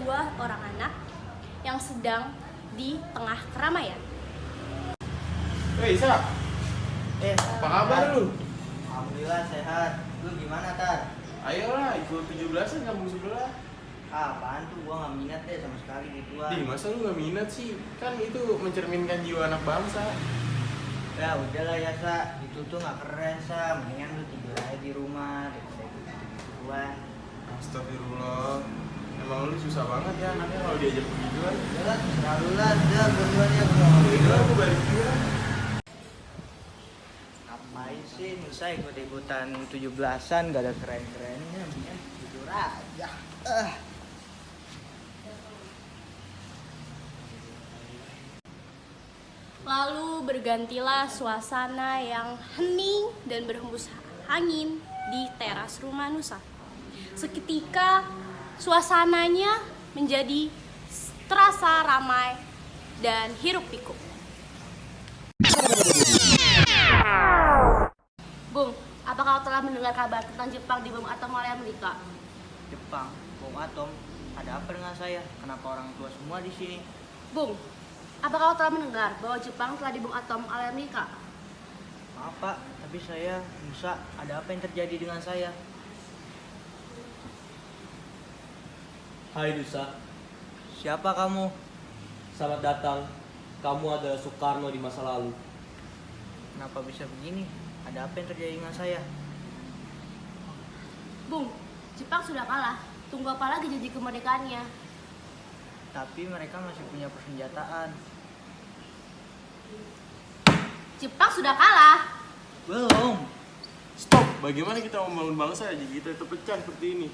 dua orang anak yang sedang di tengah keramaian. Hei, Sa. Apa kabar lu? Alhamdulillah sehat. Lu gimana, Tar? Ayolah, ikut 17-an kampung sebelah. Apaan tuh, gua gak minat deh sama sekali gituan. Masa lu gak minat sih? Kan itu mencerminkan jiwa anak bangsa. Ya udahlah ya, Sa. Itu tuh gak keren, Sa. Mendingan lu tidur aja di rumah daripada gitu-gituan. Astagfirullah. Emang lu susah banget ya anaknya kalau diajak begituan. Udahlah, terserah lu lah. Udah, berdua ya, gua mau Udah, aku balik dulu ya. Ngapain sih, Nusa ikut-ikutan 17-an gak ada keren-kerennya. Mendingan tidur aja. Lalu bergantilah suasana yang hening dan berhembus angin di teras rumah Nusa. Seketika suasananya menjadi terasa ramai dan hiruk-pikuk. Bung, apakah kau telah mendengar kabar tentang Jepang dibom atom oleh Amerika? Jepang, bom atom. Ada apa dengan saya? Kenapa orang tua semua di sini? Bung, apakah kau telah mendengar bahwa Jepang telah dibom atom oleh Amerika? Maaf Pak, tapi saya Nusa, ada apa yang terjadi dengan saya? Hai Nusa, Siapa kamu? selamat datang. Kamu adalah Soekarno di masa lalu. Kenapa bisa begini? Ada apa yang terjadi dengan saya? Bung, Jepang sudah kalah. Tunggu apa lagi janji kemerdekaannya? Tapi mereka masih punya persenjataan. Jepang sudah kalah. Belum. Stop. Bagaimana kita membangun bangsa jika kita terpecah seperti ini?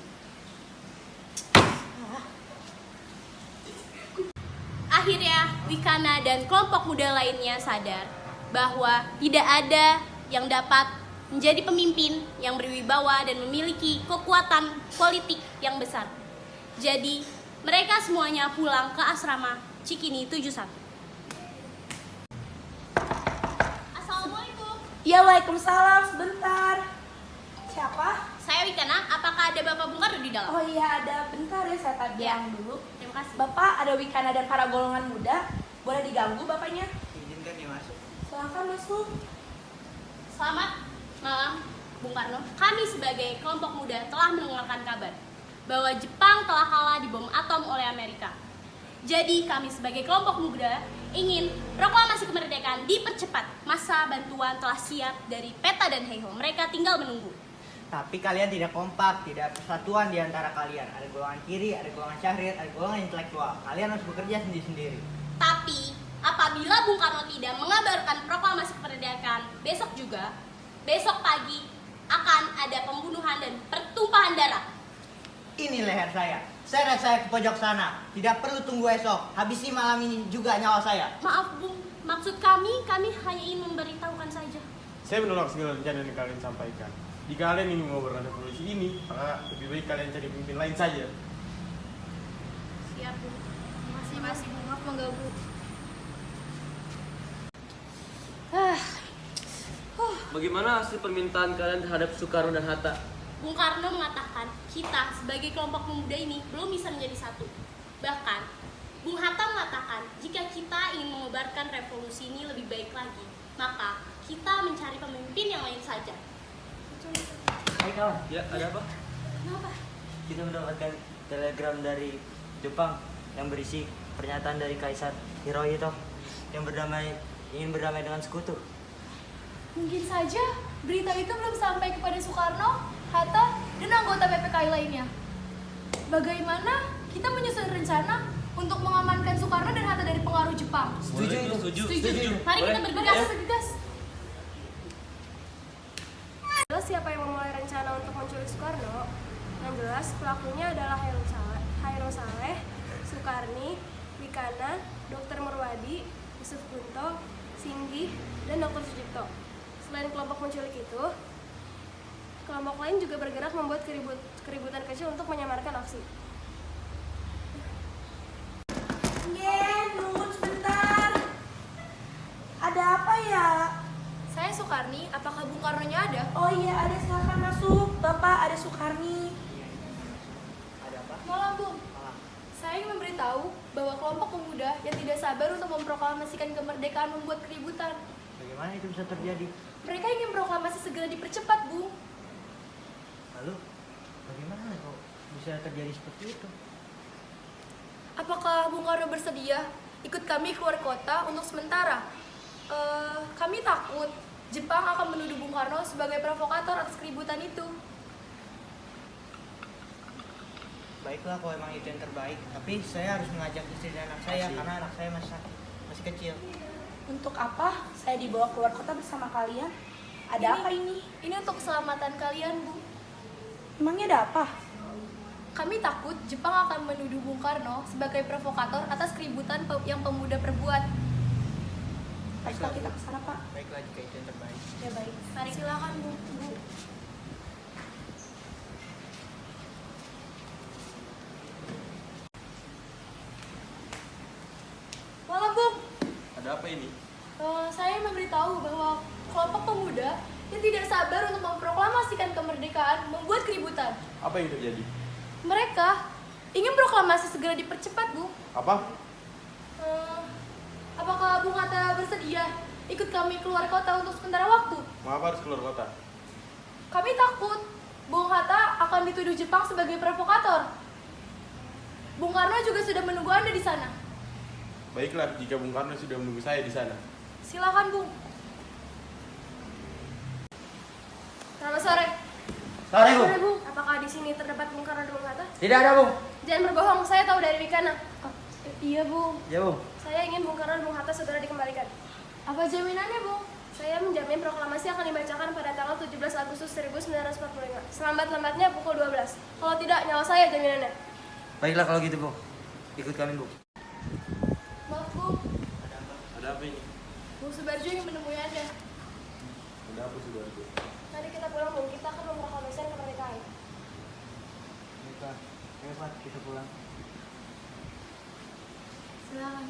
Akhirnya, Wikana dan kelompok muda lainnya sadar bahwa tidak ada yang dapat menjadi pemimpin yang berwibawa dan memiliki kekuatan politik yang besar. Jadi, mereka semuanya pulang ke asrama Cikini 71. Assalamualaikum. Ya, waalaikumsalam. Sebentar. Siapa? Saya Wikana, apakah ada Bapak Bung Karno di dalam? Oh iya, ada. Bentar ya, saya bilang dulu. Terima kasih. Bapak, ada Wikana dan para golongan muda. Boleh diganggu bapaknya? Izinkan dia masuk. Silahkan masuk. Selamat malam, Bung Karno. Kami sebagai kelompok muda telah mendengarkan kabar bahwa Jepang telah kalah di bom atom oleh Amerika. Jadi kami sebagai kelompok muda ingin proklamasi kemerdekaan dipercepat. Masa bantuan telah siap dari Peta dan Heiho. Mereka tinggal menunggu. Tapi kalian tidak kompak, tidak persatuan di antara kalian. Ada golongan kiri, ada golongan syahrir, ada golongan intelektual. Kalian harus bekerja sendiri-sendiri. Tapi apabila Bung Karno tidak mengabarkan proklamasi kemerdekaan besok pagi akan ada pembunuhan dan pertumpahan darah. Ini leher saya. Seret saya ke pojok sana. Tidak perlu tunggu esok. Habisi malam ini juga nyawa saya. Maaf Bung, maksud kami hanya ingin memberitahukan saja. Saya menolak segala rencana yang kalian sampaikan. Jika kalian ingin mengobarkan revolusi ini, maka lebih baik kalian cari pemimpin lain saja. Siap, Bu. Masih maaf mengganggu. Bagaimana hasil permintaan kalian terhadap Soekarno dan Hatta? Bung Karno mengatakan kita sebagai kelompok pemuda ini belum bisa menjadi satu. Bahkan, Bung Hatta mengatakan jika kita ingin mengobarkan revolusi ini lebih baik lagi, maka kita mencari pemimpin yang lain saja. Hai kawan. Ya, ada apa? Kenapa? Kita mendapatkan telegram dari Jepang yang berisi pernyataan dari Kaisar Hirohito yang ingin berdamai dengan sekutu. Mungkin saja berita itu belum sampai kepada Soekarno, Hatta, dan anggota PPKI lainnya. Bagaimana kita menyusun rencana untuk mengamankan Soekarno dan Hatta dari pengaruh Jepang? Setuju. Mari kita bergegas. Bergegas. Jelas siapa yang memulai rencana untuk menculik Soekarno? Yang jelas pelakunya adalah Hairul Saleh, Sukarni, Wikana, Dr. Murwadi, Yusuf Kunto, Singgih, dan Dr. Sujipto. Selain kelompok menculik itu, kelompok lain juga bergerak membuat keributan kecil untuk menyamarkan aksi. Nunggu sebentar. Ada apa ya? Saya Sukarni, apakah Bung Karno-nya ada? Oh iya, ada. Silahkan masuk. Bapak, ada Sukarni. Ada apa? Malam, Bung. Malam. Saya ingin memberitahu bahwa kelompok pemuda yang tidak sabar untuk memproklamasikan kemerdekaan membuat keributan. Bagaimana itu bisa terjadi? Mereka ingin proklamasi segera dipercepat, Bung. Lalu bagaimana kok bisa terjadi seperti itu? Apakah Bung Karno bersedia ikut kami keluar kota untuk sementara? Kami takut Jepang akan menuduh Bung Karno sebagai provokator atas keributan itu. Baiklah kalau emang itu yang terbaik, tapi saya harus mengajak istri dan anak saya karena anak saya masih kecil. Untuk apa saya dibawa keluar kota bersama kalian? Ada apa ini? Ini untuk keselamatan kalian, Bu. Emangnya ada apa? Kami takut Jepang akan menuduh Bung Karno sebagai provokator atas keributan yang pemuda perbuat. Baiklah kita ke sana, Pak. Baiklah jika itu yang terbaik. Ya baik. Mari silakan, Bu. Malam, Bung. Ada apa ini? Saya memberitahu bahwa kelompok pemuda yang tidak sabar untuk memproklamasikan kemerdekaan membuat keributan. Apa yang terjadi? Mereka ingin proklamasi segera dipercepat, Bu. Apa? Apakah Bung Hatta bersedia ikut kami keluar kota untuk sementara waktu? Mengapa harus keluar kota? Kami takut Bung Hatta akan dituduh Jepang sebagai provokator. Bung Karno juga sudah menunggu Anda di sana. Baiklah, jika Bung Karno sudah menunggu saya di sana. Silakan, Bung. Selamat sore. Sore, Bu. Sore, Bung. Apakah di sini terdapat Bung Karno dan Bung Hatta? Tidak ada, Bu. Jangan berbohong, saya tahu dari Wikana. Iya, Bung. Ya, Bu. Saya ingin Bung Karno dan Bung Hatta segera dikembalikan. Apa jaminannya, Bung? Saya menjamin proklamasi akan dibacakan pada tanggal 17 Agustus 1945. Selambat-lambatnya pukul 12. Kalau tidak, nyawa saya jaminannya. Baiklah kalau gitu, Bu. Ikut kami, Bu. Maaf, Bung. Ada apa ini? Bung Subarjo ingin menemui Anda. Ada apa sudah? Mari kita pulang, Bung. Kita akan memproklamasikan kemerdekaan. Baiklah. Ayo, Pak, kita pulang. Silakan.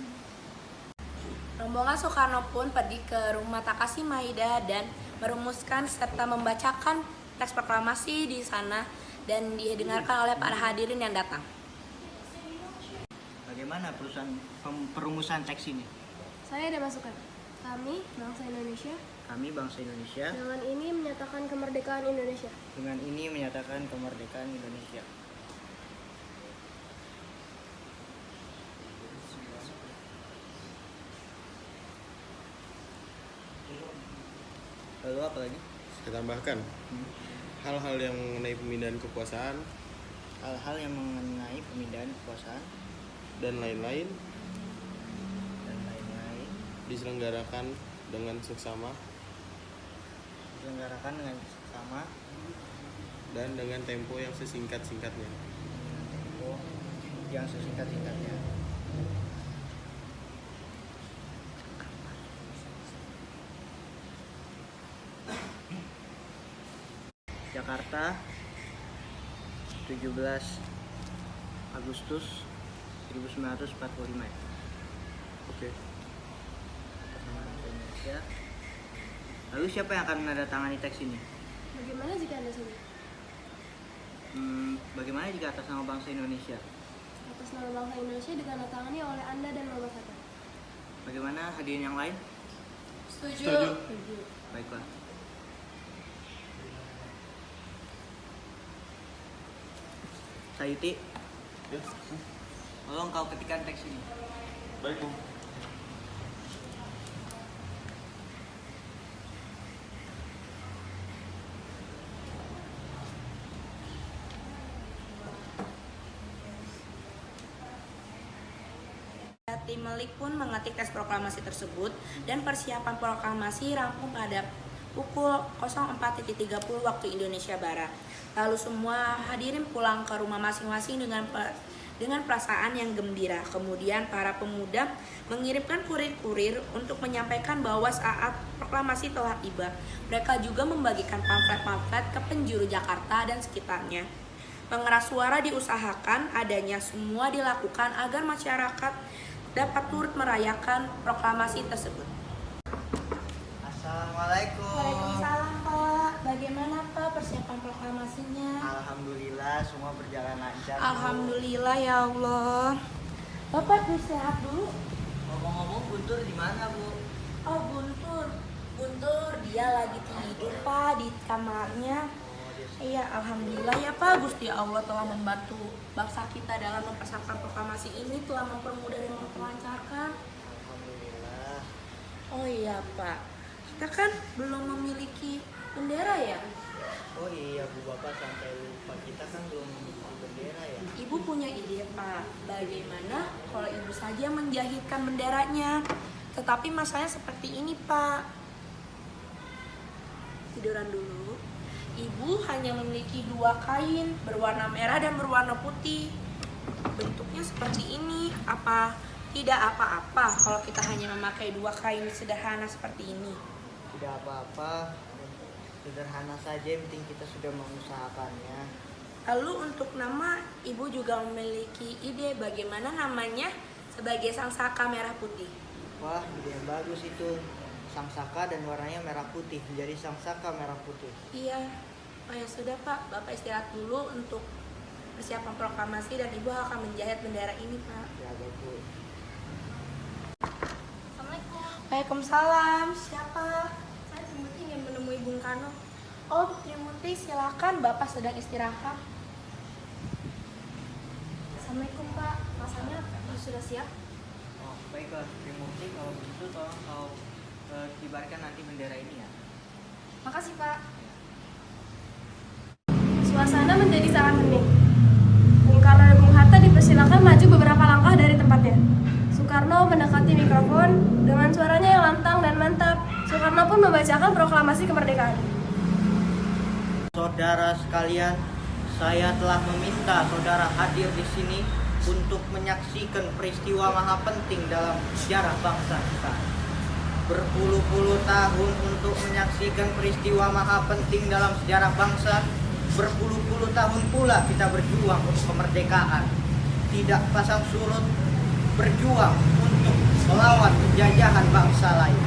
Rombongan Soekarno pun pergi ke rumah Takashi Maeda dan merumuskan serta membacakan teks proklamasi di sana dan didengarkan oleh para hadirin yang datang. Bagaimana perumusan teks ini? Saya ada masukan. Kami, bangsa Indonesia, Kami bangsa Indonesia dengan ini menyatakan kemerdekaan Indonesia. dengan ini menyatakan kemerdekaan Indonesia. Lalu apa lagi? Saya tambahkan hal-hal yang mengenai pemindahan kekuasaan Hal-hal yang mengenai pemindahan kekuasaan dan lain-lain dan lain-lain diselenggarakan dengan seksama diselenggarakan dengan sama dan dengan tempo yang sesingkat-singkatnya. tempo yang sesingkat-singkatnya. Jakarta 17 Agustus 1945. Oke. Pertemuan Indonesia. Lalu siapa yang akan menandatangani teks ini? Bagaimana jika Anda sendiri? Bagaimana jika atas nama bangsa Indonesia? Atas nama bangsa Indonesia ditandatangani oleh Anda dan Mama Hatta. Bagaimana hadirin yang lain? Setuju. Baiklah. Sayuti, Ya. tolong kau ketikkan teks ini. Baik, Bung. Tim Melik pun mengetik teks proklamasi tersebut dan persiapan proklamasi rampung pada pukul 04.30 waktu Indonesia Barat. Lalu semua hadirin pulang ke rumah masing-masing dengan perasaan yang gembira. Kemudian para pemuda mengirimkan kurir-kurir untuk menyampaikan bahwa saat proklamasi telah tiba. Mereka juga membagikan pamflet-pamflet ke penjuru Jakarta dan sekitarnya. Pengeras suara diusahakan adanya semua dilakukan agar masyarakat dapat turut merayakan proklamasi tersebut. Assalamualaikum. Waalaikumsalam, Pak. Bagaimana, Pak, persiapan proklamasinya? Alhamdulillah semua berjalan lancar. Bu. Alhamdulillah ya Allah. Bapak beristirahat dulu. Ngomong-ngomong Guntur di mana, Bu? Oh, Guntur dia lagi tidur Pak di kamarnya. Iya, alhamdulillah ya Pak, Gusti Allah telah membantu bangsa kita dalam mempersiapkan proklamasi ini, telah mempermudah dan memperlancarkan. Alhamdulillah. Oh iya Pak, kita kan belum memiliki bendera ya. Oh iya, Bu, Bapak sampai lupa, kita kan belum memiliki bendera ya. Ibu punya ide Pak, bagaimana kalau ibu saja menjahitkan benderanya. Tetapi masalahnya seperti ini Pak. Tiduran dulu. Ibu hanya memiliki 2 kain berwarna merah dan berwarna putih. Bentuknya seperti ini. Apa tidak apa-apa kalau kita hanya memakai 2 kain sederhana seperti ini? Tidak apa-apa, sederhana saja, yang penting kita sudah mengusahakannya. Lalu untuk nama, ibu juga memiliki ide bagaimana namanya sebagai sang saka merah putih. Wah, ide yang bagus itu. Sang saka dan warnanya merah putih, menjadi sang saka merah putih. Iya, oh ya sudah Pak, Bapak istirahat dulu untuk persiapan proklamasi dan Ibu akan menjahit bendera ini Pak. Ya, Bu. Assalamualaikum. Waalaikumsalam, siapa? Saya Trimurti ingin menemui Bung Karno. Oh, Trimurti, silakan, Bapak sedang istirahat. Assalamualaikum Pak, masanya sudah siap? Oh, baiklah, Trimurti, kalau begitu tolong kau kibarkan nanti bendera ini ya. Makasih Pak. Suasana menjadi sangat hening. Bung Karno dan Bung Hatta dipersilakan maju beberapa langkah dari tempatnya. Soekarno mendekati mikrofon dengan suaranya yang lantang dan mantap. Soekarno pun membacakan proklamasi kemerdekaan. Saudara sekalian, saya telah meminta saudara hadir di sini untuk menyaksikan peristiwa maha penting dalam sejarah bangsa kita. Berpuluh-puluh tahun untuk menyaksikan peristiwa maha penting dalam sejarah bangsa. Berpuluh-puluh tahun pula kita berjuang untuk kemerdekaan. Tidak pasang surut, berjuang untuk melawan penjajahan bangsa lain.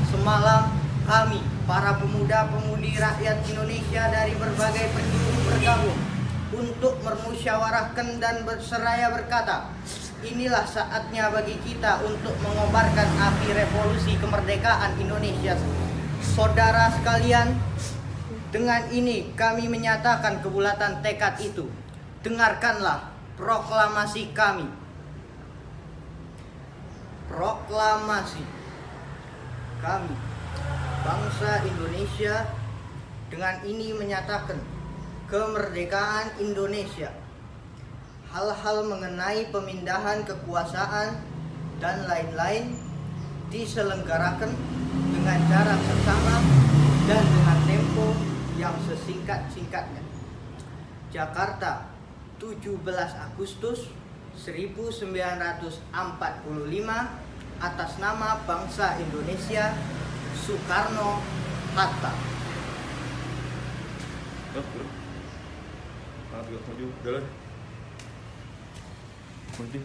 Semalam kami, para pemuda-pemudi rakyat Indonesia dari berbagai penjuru bergabung untuk bermusyawarahkan dan berseraya berkata, inilah saatnya bagi kita untuk mengobarkan api revolusi kemerdekaan Indonesia. Saudara sekalian, dengan ini kami menyatakan kebulatan tekad itu. Dengarkanlah proklamasi kami. Proklamasi kami, bangsa Indonesia, dengan ini menyatakan kemerdekaan Indonesia. Hal-hal mengenai pemindahan kekuasaan dan lain-lain diselenggarakan dengan cara seksama dan dengan tempo yang sesingkat-singkatnya. Jakarta, 17 Agustus 1945, atas nama bangsa Indonesia, Soekarno Hatta. Maju, jalan. Maju,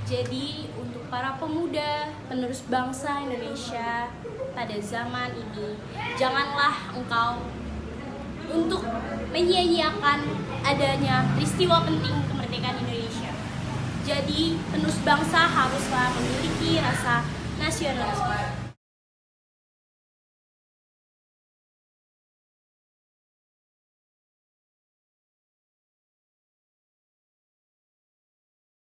Jadi untuk para pemuda penerus bangsa Indonesia pada zaman ini, janganlah engkau untuk menyia-nyiakan adanya peristiwa penting kemerdekaan Indonesia. Jadi penerus bangsa haruslah memiliki rasa nasionalisme.